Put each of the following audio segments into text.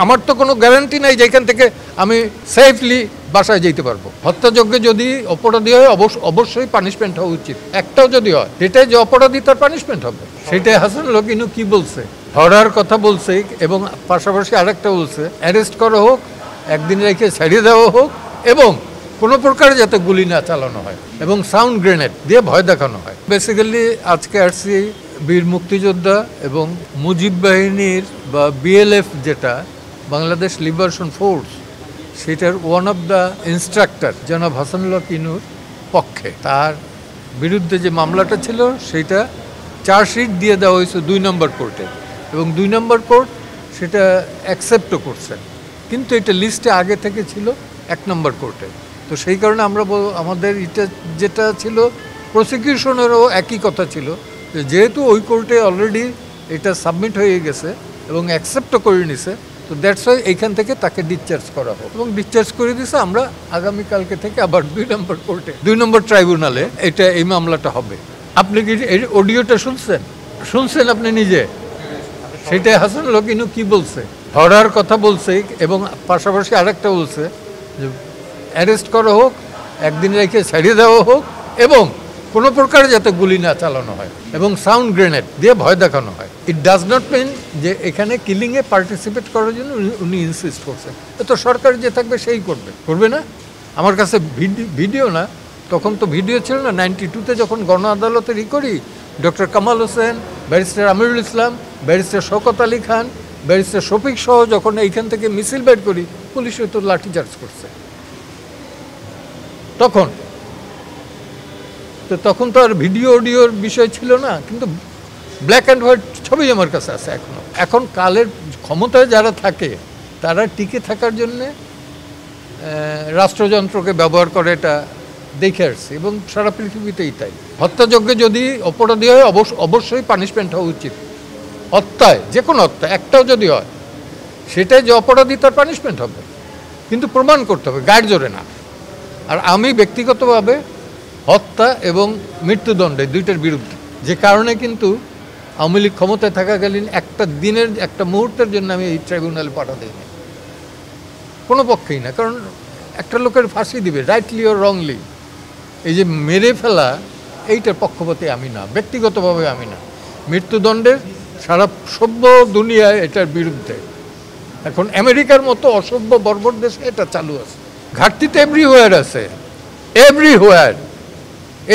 আমার তো কোনো গ্যারান্টি নাই যেখান থেকে আমি সেফলি বাসায় যেতে পারবো। হত্যাযজ্ঞে যদি অপরাধী হয় অবশ্যই পানিশমেন্ট হওয়া উচিত। একটাও যদি হয় সেটাই যে অপরাধী তার পানিশমেন্ট হবে। সেটাই হাসান লোকিনু কি বলছে, ধরার কথা বলছে এবং পাশাপাশি আরেকটা বলছে অ্যারেস্ট করা হোক, একদিন রেখে ছাড়িয়ে দেওয়া হোক এবং কোনো প্রকার যাতে গুলি না চালানো হয় এবং সাউন্ড গ্রেনেড দিয়ে ভয় দেখানো হয়। বেসিক্যালি আজকে আসছি বীর মুক্তিযোদ্ধা এবং মুজিব বাহিনীর বা বিএলএফ যেটা বাংলাদেশ লিবারেশন ফোর্স, সেটার ওয়ান অফ দ্য ইনস্ট্রাক্টর জনাব হাসানুল্লাহ কিনুর পক্ষে তার বিরুদ্ধে যে মামলাটা ছিল সেটা চার্জশিট দিয়ে দেওয়া হয়েছে ২ নম্বর কোর্টে এবং ২ নম্বর কোর্ট সেটা অ্যাকসেপ্টও করছেন, কিন্তু এটা লিস্টে আগে থেকে ছিল ১ নম্বর কোর্টে। তো সেই কারণে আমরা আমাদের এটা যেটা ছিল প্রসিকিউশনেরও একই কথা ছিল, যেহেতু ওই কোর্টে অলরেডি এটা সাবমিট হয়ে গেছে এবং অ্যাকসেপ্টও করে নিছে, তো দ্যাটস ওয়াই এইখান থেকে তাকে ডিসচার্জ করা হোক এবং ডিসচার্জ করে দিছে। আমরা আগামীকালকে থেকে আবার ২ নম্বর কোর্টে ২ নম্বর ট্রাইব্যুনালে এই মামলাটা হবে। আপনি কি এই অডিওটা শুনছেন আপনি নিজে? সেটাই হাসান লোকিনু কি বলছে, ধরার কথা বলছে এবং পাশাপাশি আরেকটা বলছে যে অ্যারেস্ট করা হোক, একদিন রেখে ছাড়িয়ে দেওয়া হোক এবং কোনো প্রকার যাতে গুলি না চালানো হয় এবং সাউন্ড গ্রেনেড দিয়ে ভয় দেখানো হয়। ইট ডাজ নট মিন যে এখানে কিলিংয়ে পার্টিসিপেট করার জন্য উনি ইনসিস্ট করছেন। তো সরকার যে থাকবে সেই করবে না। আমার কাছে ভিডিও না, তখন তো ভিডিও ছিল না। 92-তে যখন গণ আদালতের করি, doctor Kamal Hossain, barrister Amirul Islam, barrister Shawkat Ali Khan, barrister Shafiq সহ যখন এইখান থেকে মিছিল বের করি, পুলিশে তো লাঠিচার্জ করছে। তখন তো আর ভিডিও অডিওর বিষয় ছিল না, কিন্তু ব্ল্যাক অ্যান্ড হোয়াইট ছবি আমার কাছে আছে এখনও। এখন কালের ক্ষমতায় যারা থাকে তারা টিকে থাকার জন্যে রাষ্ট্রযন্ত্রকে ব্যবহার করে, এটা দেখে আসছে এবং সারা পৃথিবীতেই তাই। হত্যাযজ্ঞে যদি অপরাধী হয় অবশ্যই পানিশমেন্ট হওয়া উচিত। হত্যায় যে কোনো হত্যা একটাও যদি হয় সেটাই যে অপরাধী তার পানিশমেন্ট হবে, কিন্তু প্রমাণ করতে হবে, গায়ের জোরে না। আর আমি ব্যক্তিগতভাবে হত্যা এবং মৃত্যুদণ্ডে দুইটার বিরুদ্ধে, যে কারণে কিন্তু আওয়ামী লীগ ক্ষমতায় থাকাকালীন একটা দিনের একটা মুহূর্তের জন্য আমি এই ট্রাইব্যুনালে পাঠাতে দিইনি, কোনো পক্ষেই না। কারণ একটা লোকের ফাঁসি দিবে রাইটলি ও রংলি, এই যে মেরে ফেলা, এইটার পক্ষপাতী আমি না, ব্যক্তিগতভাবে আমি না। মৃত্যুদণ্ডের সারা সভ্য দুনিয়ায় এটার বিরুদ্ধে। এখন আমেরিকার মতো অসভ্য বর্বর দেশে এটা চালু আছে। ঘাটতি তো এভরিহোয়ার আছে,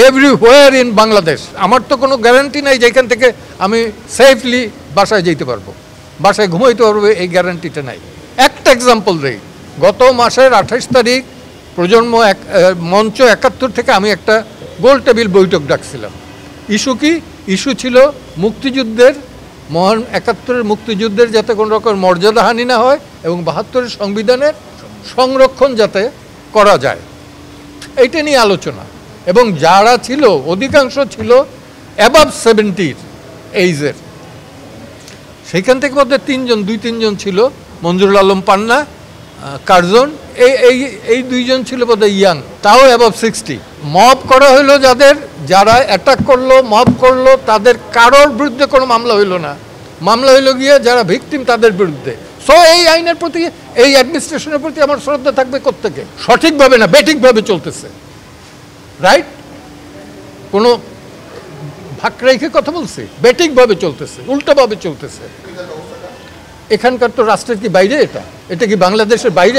এভরিহোয়ার ইন বাংলাদেশ। আমার তো কোনো গ্যারান্টি নাই যেখান থেকে আমি সেফলি বাসায় যেতে পারবো, বাসায় ঘুমাইতে পারবো, এই গ্যারান্টিটা নাই। একটা এক্সাম্পল দিই, গত মাসের 28 তারিখ প্রজন্ম মঞ্চ 71 থেকে আমি একটা গোল টেবিল বৈঠক ডাকছিলাম। ইস্যু কি? ইস্যু ছিল মুক্তিযুদ্ধের, মহান 71-এর মুক্তিযুদ্ধের যাতে কোনো রকম মর্যাদাহানি না হয় এবং 72-এর সংবিধানের সংরক্ষণ যাতে করা যায়, এইটা নিয়ে আলোচনা। এবং যারা ছিল অধিকাংশ ছিল অ্যাবাভ 70 এইজের। সেইখান থেকে মধ্যে 2-3 জন ছিল, মঞ্জুরুল আলম পান্না, কার্জন, এই 2 জন ছিল বোধহয় ইয়াং, তাও অ্যাবাভ 60। মব করা হইলো যারা অ্যাটাক করলো, মব করলো, তাদের কারোর বিরুদ্ধে কোনো মামলা হইলো না। মামলা হইলো গিয়ে যারা ভিকটিম তাদের বিরুদ্ধে। সো এই আইনের প্রতি, এই অ্যাডমিনিস্ট্রেশনের প্রতি আমার শ্রদ্ধা থাকবে কোত্থেকে? সঠিকভাবে না, বেঠিকভাবে চলতেছে, রাইট? কোনো ভাগ রেখে কথা বলছে, বেঠিকভাবে চলতেছে, উল্টাভাবে চলতেছে। এখানকার তো রাষ্ট্রের কি বাইরে? এটা কি বাংলাদেশের বাইরে?